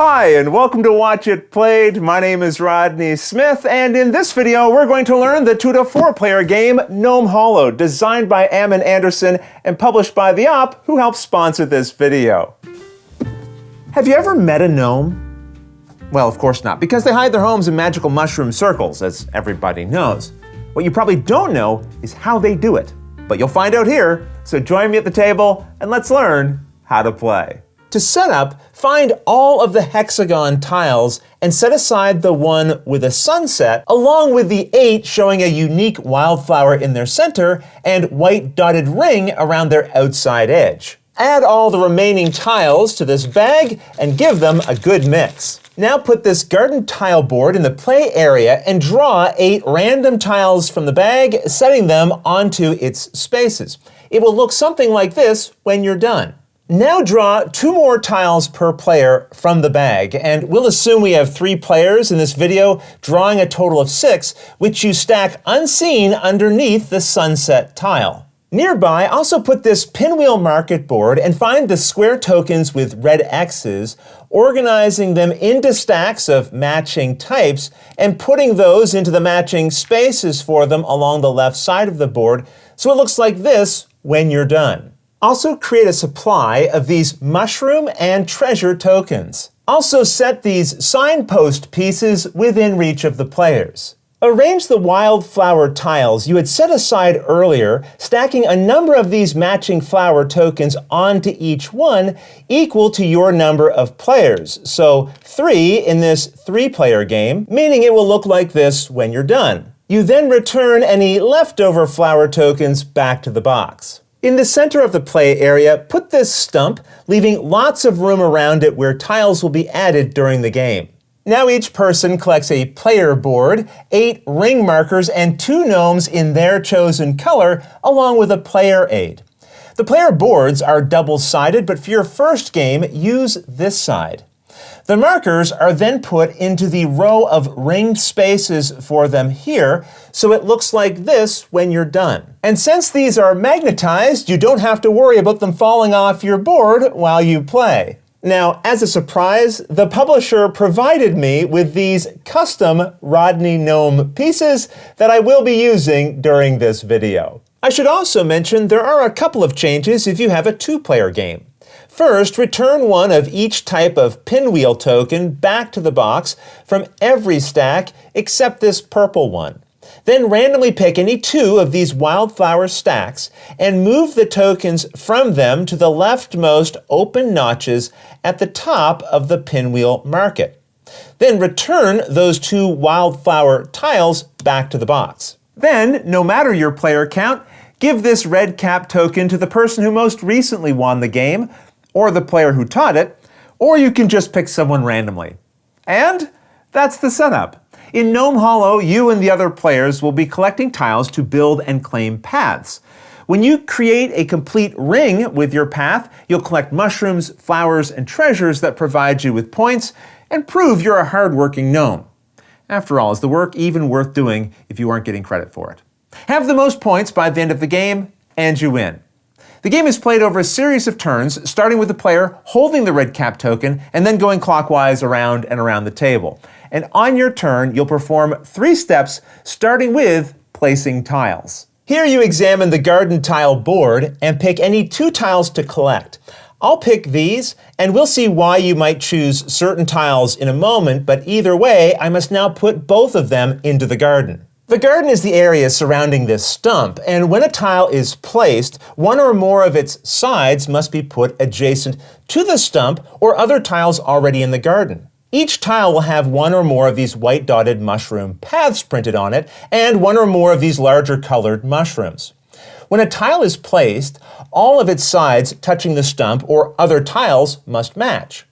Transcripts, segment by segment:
Hi, and welcome to Watch It Played. My name is Rodney Smith, and in this video, we're going to learn the 2 to 4 player game Gnome Hollow, designed by Ammon Anderson and published by the Op, who helped sponsor this video. Have you ever met a gnome? Well, of course not, because they hide their homes in magical mushroom circles, as everybody knows. What you probably don't know is how they do it, but you'll find out here, so join me at the table and let's learn how to play. To set up, find all of the hexagon tiles and set aside the one with a sunset, along with the 8 showing a unique wildflower in their center and white dotted ring around their outside edge. Add all the remaining tiles to this bag and give them a good mix. Now put this garden tile board in the play area and draw 8 random tiles from the bag, setting them onto its spaces. It will look something like this when you're done. Now draw 2 more tiles per player from the bag, and we'll assume we have 3 players in this video, drawing a total of 6, which you stack unseen underneath the sunset tile. Nearby, also put this Pinwheel market board and find the square tokens with red X's, organizing them into stacks of matching types and putting those into the matching spaces for them along the left side of the board, so it looks like this when you're done. Also create a supply of these mushroom and treasure tokens. Also set these signpost pieces within reach of the players. Arrange the wildflower tiles you had set aside earlier, stacking a number of these matching flower tokens onto each one equal to your number of players. So 3 in this 3-player game, meaning it will look like this when you're done. You then return any leftover flower tokens back to the box. In the center of the play area, put this stump, leaving lots of room around it where tiles will be added during the game. Now each person collects a player board, 8 ring markers, and 2 gnomes in their chosen color, along with a player aid. The player boards are double-sided, but for your first game, use this side. The markers are then put into the row of ringed spaces for them here, so it looks like this when you're done. And since these are magnetized, you don't have to worry about them falling off your board while you play. Now, as a surprise, the publisher provided me with these custom Rodney Gnome pieces that I will be using during this video. I should also mention there are a couple of changes if you have a 2-player game. First, return one of each type of pinwheel token back to the box from every stack except this purple one. Then randomly pick any 2 of these wildflower stacks and move the tokens from them to the leftmost open notches at the top of the pinwheel market. Then return those 2 wildflower tiles back to the box. Then, no matter your player count, give this red cap token to the person who most recently won the game, or the player who taught it, or you can just pick someone randomly. And that's the setup. In Gnome Hollow, you and the other players will be collecting tiles to build and claim paths. When you create a complete ring with your path, you'll collect mushrooms, flowers, and treasures that provide you with points and prove you're a hardworking gnome. After all, is the work even worth doing if you aren't getting credit for it? Have the most points by the end of the game, and you win. The game is played over a series of turns, starting with the player holding the red cap token and then going clockwise around and around the table. And on your turn, you'll perform 3 steps, starting with placing tiles. Here you examine the garden tile board and pick any 2 tiles to collect. I'll pick these, and we'll see why you might choose certain tiles in a moment, but either way, I must now put both of them into the garden. The garden is the area surrounding this stump, and when a tile is placed, one or more of its sides must be put adjacent to the stump or other tiles already in the garden. Each tile will have 1 or more of these white dotted mushroom paths printed on it, and 1 or more of these larger colored mushrooms. When a tile is placed, all of its sides touching the stump or other tiles must match.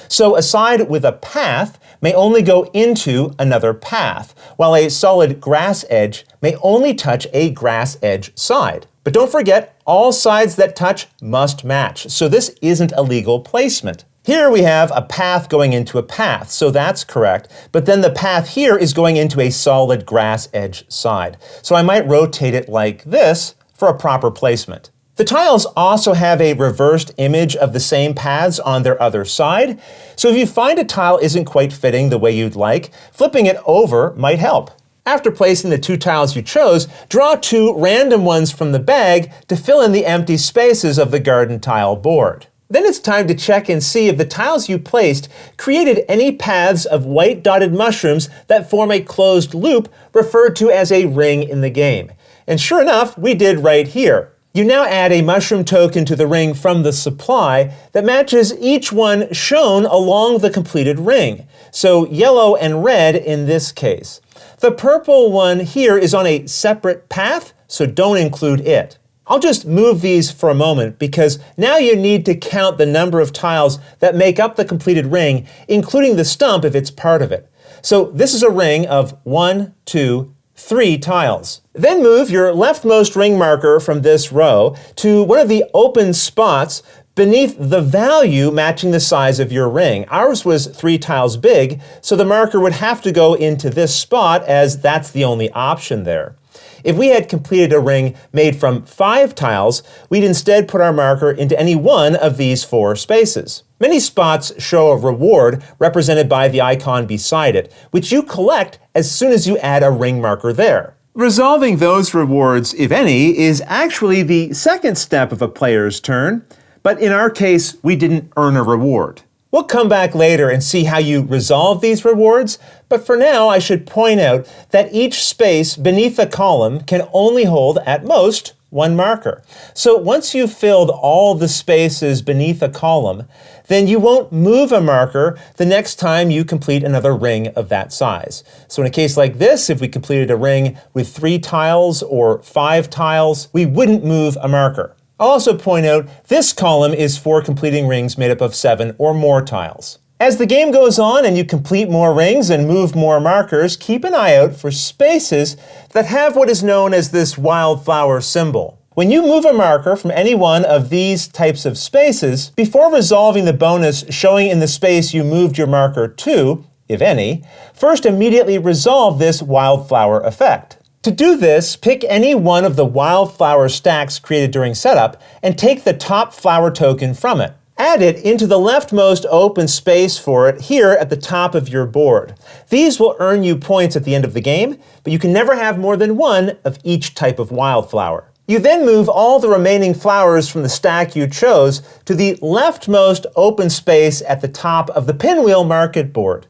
So a side with a path may only go into another path, while a solid grass edge may only touch a grass edge side. But don't forget, all sides that touch must match, so this isn't a legal placement. Here we have a path going into a path, so that's correct, but then the path here is going into a solid grass edge side. So I might rotate it like this for a proper placement. The tiles also have a reversed image of the same paths on their other side. So if you find a tile isn't quite fitting the way you'd like, flipping it over might help. After placing the 2 tiles you chose, draw 2 random ones from the bag to fill in the empty spaces of the garden tile board. Then it's time to check and see if the tiles you placed created any paths of white dotted mushrooms that form a closed loop referred to as a ring in the game. And sure enough, we did right here. You now add a mushroom token to the ring from the supply that matches each one shown along the completed ring. So yellow and red in this case. The purple one here is on a separate path, so don't include it. I'll just move these for a moment because now you need to count the number of tiles that make up the completed ring, including the stump if it's part of it. So this is a ring of 1, 2, 3 tiles. Then move your leftmost ring marker from this row to one of the open spots beneath the value matching the size of your ring. Ours was 3 tiles big, so the marker would have to go into this spot as that's the only option there. If we had completed a ring made from 5 tiles, we'd instead put our marker into any one of these 4 spaces. Many spots show a reward represented by the icon beside it, which you collect as soon as you add a ring marker there. Resolving those rewards, if any, is actually the second step of a player's turn, but in our case, we didn't earn a reward. We'll come back later and see how you resolve these rewards, but for now I should point out that each space beneath a column can only hold at most 1 marker. So once you've filled all the spaces beneath a column, then you won't move a marker the next time you complete another ring of that size. So in a case like this, if we completed a ring with 3 tiles or 5 tiles, we wouldn't move a marker. I'll also point out this column is for completing rings made up of 7 or more tiles. As the game goes on and you complete more rings and move more markers, keep an eye out for spaces that have what is known as this wildflower symbol. When you move a marker from any one of these types of spaces, before resolving the bonus showing in the space you moved your marker to, if any, first immediately resolve this wildflower effect. To do this, pick any one of the wildflower stacks created during setup and take the top flower token from it. Add it into the leftmost open space for it here at the top of your board. These will earn you points at the end of the game, but you can never have more than 1 of each type of wildflower. You then move all the remaining flowers from the stack you chose to the leftmost open space at the top of the Pinwheel market board.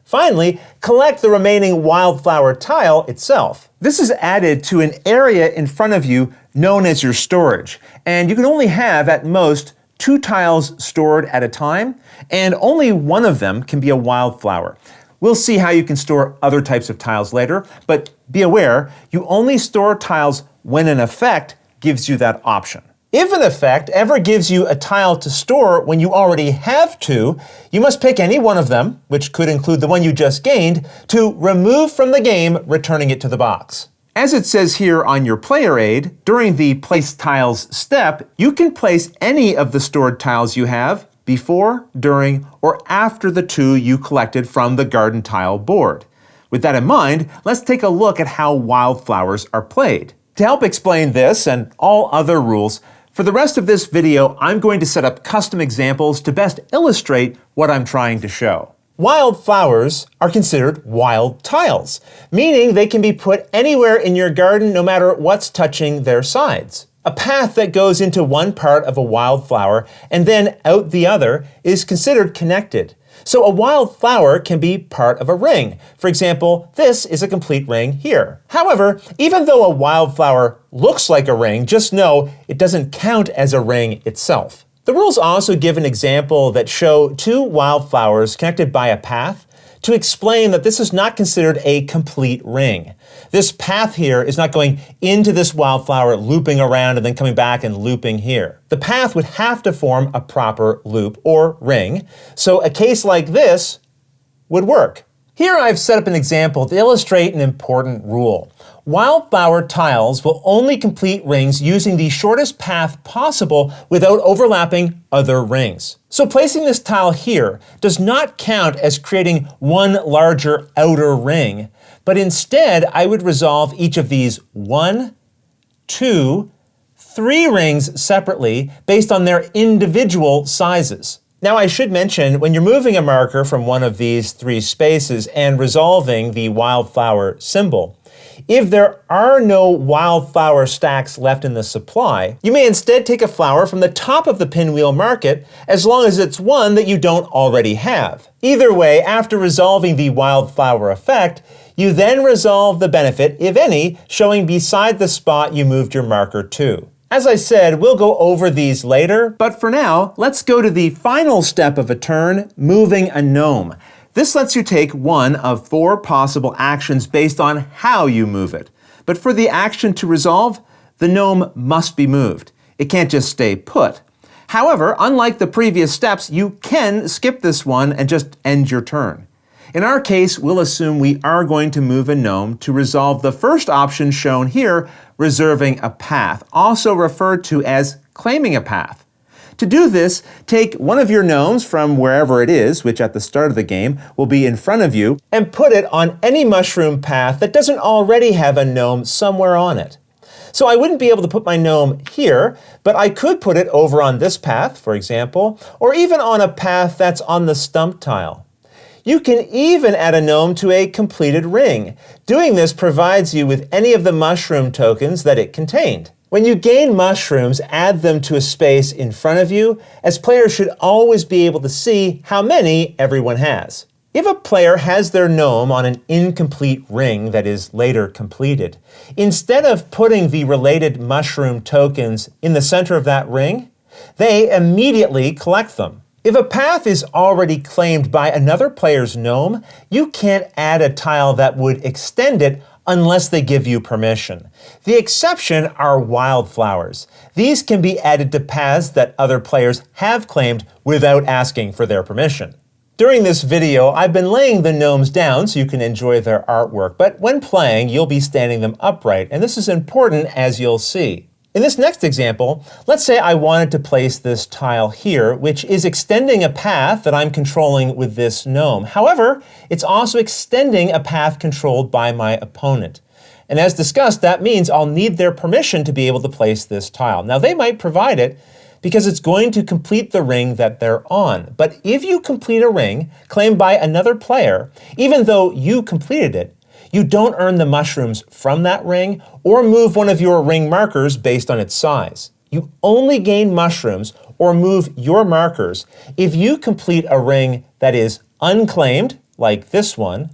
Finally, collect the remaining wildflower tile itself. This is added to an area in front of you known as your storage, and you can only have at most 2 tiles stored at a time, and only one of them can be a wildflower. We'll see how you can store other types of tiles later, but be aware, you only store tiles when an effect gives you that option. If an effect ever gives you a tile to store when you already have 2, you must pick any one of them, which could include the one you just gained, to remove from the game, returning it to the box. As it says here on your player aid, during the Place Tiles step, you can place any of the stored tiles you have before, during, or after the 2 you collected from the garden tile board. With that in mind, let's take a look at how wildflowers are played. To help explain this and all other rules, for the rest of this video, I'm going to set up custom examples to best illustrate what I'm trying to show. Wildflowers are considered wild tiles, meaning they can be put anywhere in your garden no matter what's touching their sides. A path that goes into one part of a wildflower and then out the other is considered connected. So a wildflower can be part of a ring. For example, this is a complete ring here. However, even though a wildflower looks like a ring, just know it doesn't count as a ring itself. The rules also give an example that show 2 wildflowers connected by a path to explain that this is not considered a complete ring. This path here is not going into this wildflower, looping around and then coming back and looping here. The path would have to form a proper loop or ring, so a case like this would work. Here I've set up an example to illustrate an important rule. Wildflower tiles will only complete rings using the shortest path possible without overlapping other rings. So placing this tile here does not count as creating one larger outer ring, but instead I would resolve each of these 1, 2, 3 rings separately based on their individual sizes. Now I should mention, when you're moving a marker from one of these 3 spaces and resolving the wildflower symbol, if there are no wildflower stacks left in the supply, you may instead take a flower from the top of the pinwheel market, as long as it's one that you don't already have. Either way, after resolving the wildflower effect, you then resolve the benefit, if any, showing beside the spot you moved your marker to. As I said, we'll go over these later, but for now, let's go to the final step of a turn, moving a gnome. This lets you take one of 4 possible actions based on how you move it. But for the action to resolve, the gnome must be moved. It can't just stay put. However, unlike the previous steps, you can skip this one and just end your turn. In our case, we'll assume we are going to move a gnome to resolve the first option shown here, reserving a path, also referred to as claiming a path. To do this, take one of your gnomes from wherever it is, which at the start of the game will be in front of you, and put it on any mushroom path that doesn't already have a gnome somewhere on it. So I wouldn't be able to put my gnome here, but I could put it over on this path, for example, or even on a path that's on the stump tile. You can even add a gnome to a completed ring. Doing this provides you with any of the mushroom tokens that it contained. When you gain mushrooms, add them to a space in front of you, as players should always be able to see how many everyone has. If a player has their gnome on an incomplete ring that is later completed, instead of putting the related mushroom tokens in the center of that ring, they immediately collect them. If a path is already claimed by another player's gnome, you can't add a tile that would extend it unless they give you permission. The exception are wildflowers. These can be added to paths that other players have claimed without asking for their permission. During this video, I've been laying the gnomes down so you can enjoy their artwork, but when playing, you'll be standing them upright, and this is important, as you'll see. In this next example, let's say I wanted to place this tile here, which is extending a path that I'm controlling with this gnome. However, it's also extending a path controlled by my opponent. And as discussed, that means I'll need their permission to be able to place this tile. Now, they might provide it because it's going to complete the ring that they're on. But if you complete a ring claimed by another player, even though you completed it, you don't earn the mushrooms from that ring or move one of your ring markers based on its size. You only gain mushrooms or move your markers if you complete a ring that is unclaimed, like this one,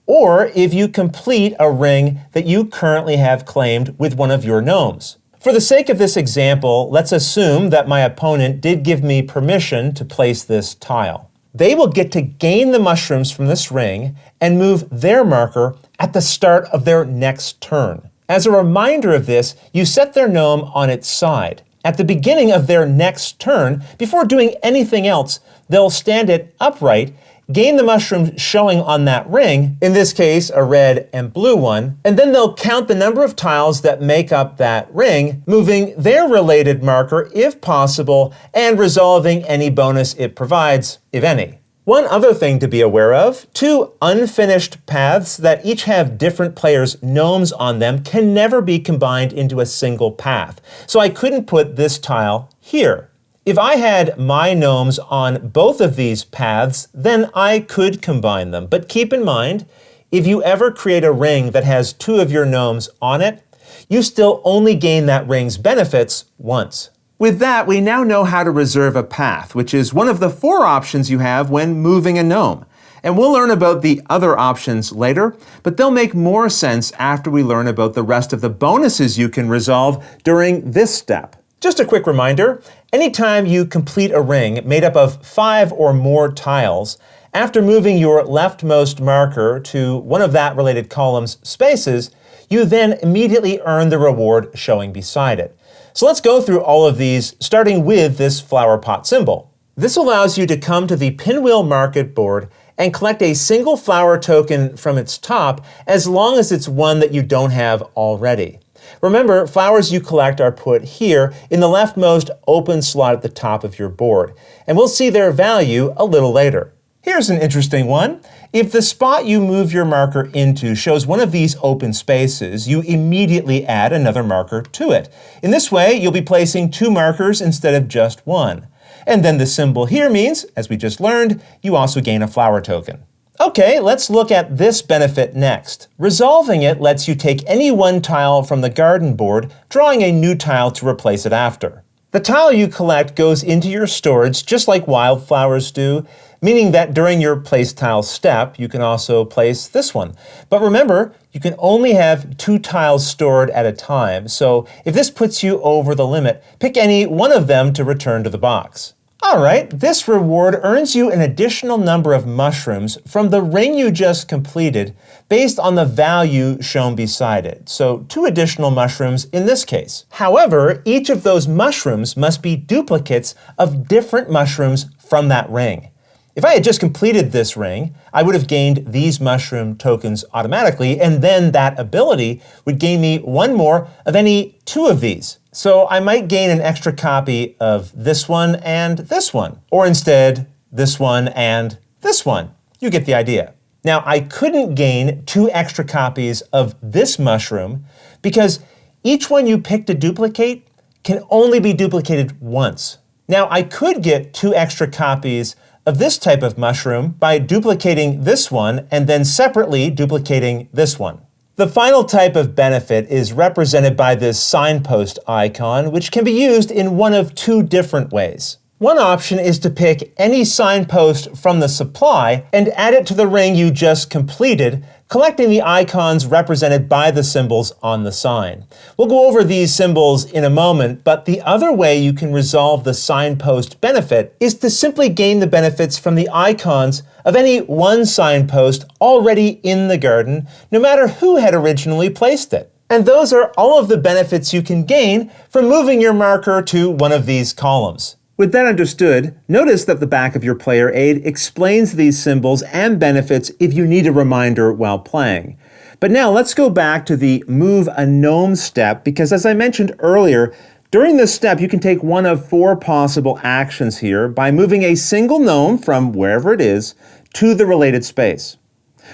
or if you complete a ring that you currently have claimed with one of your gnomes. For the sake of this example, let's assume that my opponent did give me permission to place this tile. They will get to gain the mushrooms from this ring and move their marker at the start of their next turn. As a reminder of this, you set their gnome on its side. At the beginning of their next turn, before doing anything else, they'll stand it upright, gain the mushrooms showing on that ring, in this case a red and blue one, and then they'll count the number of tiles that make up that ring, moving their related marker if possible, and resolving any bonus it provides, if any. One other thing to be aware of, 2 unfinished paths that each have different players' gnomes on them can never be combined into a single path. So I couldn't put this tile here. If I had my gnomes on both of these paths, then I could combine them. But keep in mind, if you ever create a ring that has 2 of your gnomes on it, you still only gain that ring's benefits once. With that, we now know how to reserve a path, which is one of the 4 options you have when moving a gnome. And we'll learn about the other options later, but they'll make more sense after we learn about the rest of the bonuses you can resolve during this step. Just a quick reminder, anytime you complete a ring made up of 5 or more tiles, after moving your leftmost marker to one of that related column's spaces, you then immediately earn the reward showing beside it. So let's go through all of these, starting with this flower pot symbol. This allows you to come to the Pinwheel market board and collect a single flower token from its top, as long as it's one that you don't have already. Remember, flowers you collect are put here in the leftmost open slot at the top of your board, and we'll see their value a little later. Here's an interesting one. If the spot you move your marker into shows one of these open spaces, you immediately add another marker to it. In this way, you'll be placing 2 markers instead of just 1. And then the symbol here means, as we just learned, you also gain a flower token. Okay, let's look at this benefit next. Resolving it lets you take any one tile from the garden board, drawing a new tile to replace it after. The tile you collect goes into your storage just like wildflowers do, meaning that during your place tile step, you can also place this one. But remember, you can only have 2 tiles stored at a time, so if this puts you over the limit, pick any one of them to return to the box. All right, this reward earns you an additional number of mushrooms from the ring you just completed based on the value shown beside it. So 2 additional mushrooms in this case. However, each of those mushrooms must be duplicates of different mushrooms from that ring. If I had just completed this ring, I would have gained these mushroom tokens automatically, and then that ability would gain me 1 more of any 2 of these. So I might gain an extra copy of this one and this one, or instead, this one and this one. You get the idea. Now, I couldn't gain 2 extra copies of this mushroom because each one you pick to duplicate can only be duplicated once. Now, I could get 2 extra copies of this type of mushroom by duplicating this one and then separately duplicating this one. The final type of benefit is represented by this signpost icon, which can be used in one of 2 different ways. One option is to pick any signpost from the supply and add it to the ring you just completed, collecting the icons represented by the symbols on the sign. We'll go over these symbols in a moment, but the other way you can resolve the signpost benefit is to simply gain the benefits from the icons of any one signpost already in the garden, no matter who had originally placed it. And those are all of the benefits you can gain from moving your marker to one of these columns. With that understood, notice that the back of your player aid explains these symbols and benefits if you need a reminder while playing. But now let's go back to the Move a Gnome step, because as I mentioned earlier, during this step you can take one of 4 possible actions here by moving a single gnome from wherever it is to the related space.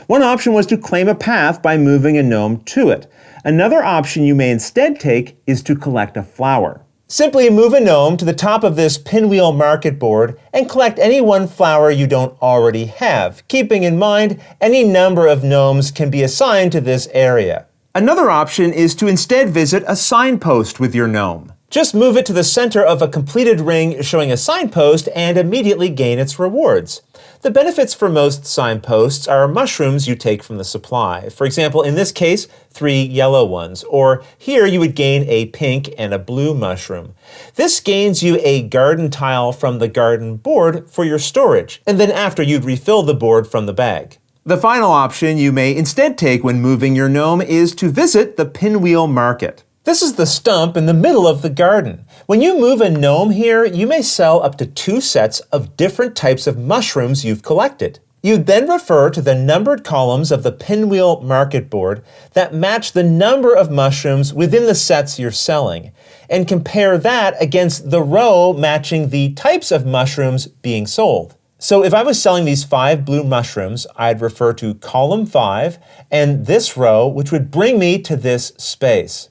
One option was to claim a path by moving a gnome to it. Another option you may instead take is to collect a flower. Simply move a gnome to the top of this Pinwheel market board and collect any one flower you don't already have, keeping in mind any number of gnomes can be assigned to this area. Another option is to instead visit a signpost with your gnome. Just move it to the center of a completed ring showing a signpost and immediately gain its rewards. The benefits for most signposts are mushrooms you take from the supply. For example, in this case, 3 yellow ones, or here you would gain a pink and a blue mushroom. This gains you a garden tile from the garden board for your storage, and then after you'd refill the board from the bag. The final option you may instead take when moving your gnome is to visit the Pinwheel market. This is the stump in the middle of the garden. When you move a gnome here, you may sell up to 2 sets of different types of mushrooms you've collected. You then refer to the numbered columns of the Pinwheel market board that match the number of mushrooms within the sets you're selling, and compare that against the row matching the types of mushrooms being sold. So if I was selling these 5 blue mushrooms, I'd refer to column 5 and this row, which would bring me to this space.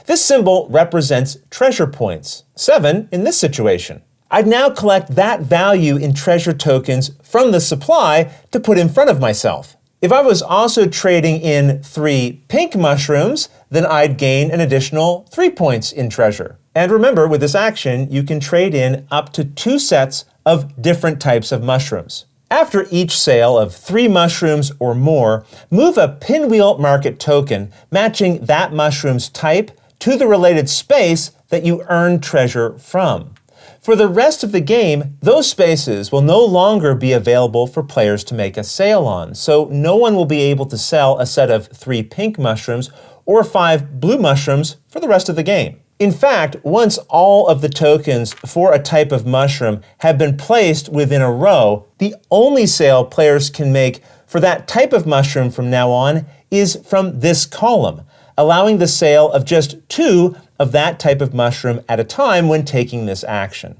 This symbol represents treasure points, 7 in this situation. I'd now collect that value in treasure tokens from the supply to put in front of myself. If I was also trading in 3 pink mushrooms, then I'd gain an additional 3 points in treasure. And remember, with this action, you can trade in up to 2 sets of different types of mushrooms. After each sale of 3 mushrooms or more, move a Pinwheel market token matching that mushroom's type to the related space that you earned treasure from. For the rest of the game, those spaces will no longer be available for players to make a sale on, so no one will be able to sell a set of 3 pink mushrooms or 5 blue mushrooms for the rest of the game. In fact, once all of the tokens for a type of mushroom have been placed within a row, the only sale players can make for that type of mushroom from now on is from this column, allowing the sale of just 2 of that type of mushroom at a time when taking this action.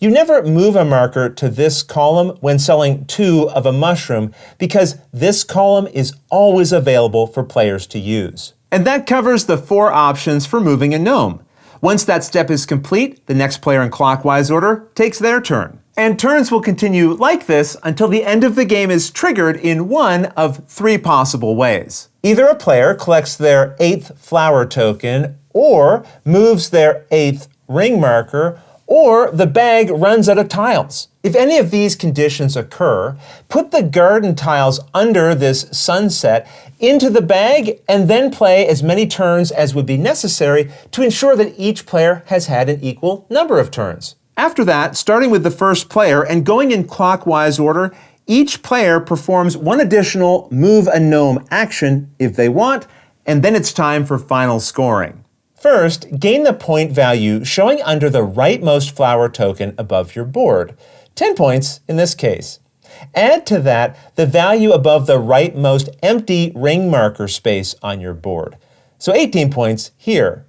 You never move a marker to this column when selling 2 of a mushroom because this column is always available for players to use. And that covers the 4 options for moving a gnome. Once that step is complete, the next player in clockwise order takes their turn. And turns will continue like this until the end of the game is triggered in one of 3 possible ways. Either a player collects their 8th flower token, or moves their 8th ring marker, or the bag runs out of tiles. If any of these conditions occur, put the garden tiles under this sunset into the bag and then play as many turns as would be necessary to ensure that each player has had an equal number of turns. After that, starting with the first player and going in clockwise order, each player performs 1 additional move a gnome action if they want, and then it's time for final scoring. First, gain the point value showing under the rightmost flower token above your board. 10 points in this case. Add to that the value above the rightmost empty ring marker space on your board. So 18 points here.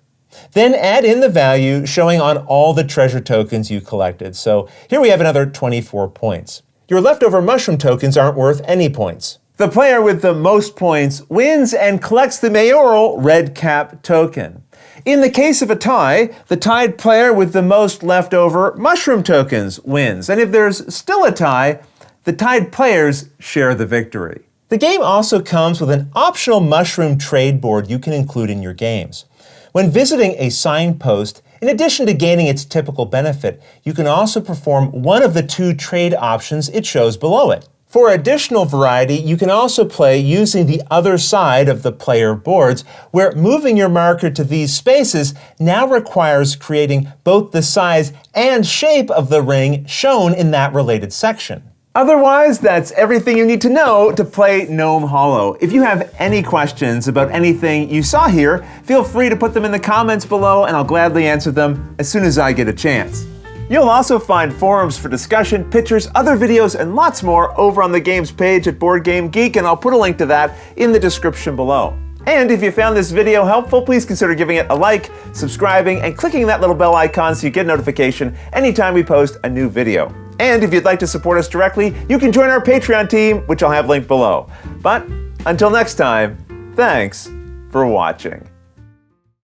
Then add in the value showing on all the treasure tokens you collected. So here we have another 24 points. Your leftover mushroom tokens aren't worth any points. The player with the most points wins and collects the mayoral red cap token. In the case of a tie, the tied player with the most leftover mushroom tokens wins. And if there's still a tie, the tied players share the victory. The game also comes with an optional mushroom trade board you can include in your games. When visiting a signpost, in addition to gaining its typical benefit, you can also perform one of the 2 trade options it shows below it. For additional variety, you can also play using the other side of the player boards, where moving your marker to these spaces now requires creating both the size and shape of the ring shown in that related section. Otherwise, that's everything you need to know to play Gnome Hollow. If you have any questions about anything you saw here, feel free to put them in the comments below and I'll gladly answer them as soon as I get a chance. You'll also find forums for discussion, pictures, other videos, and lots more over on the games page at Board Game Geek, and I'll put a link to that in the description below. And if you found this video helpful, please consider giving it a like, subscribing, and clicking that little bell icon so you get a notification anytime we post a new video. And if you'd like to support us directly, you can join our Patreon team, which I'll have linked below. But until next time, thanks for watching.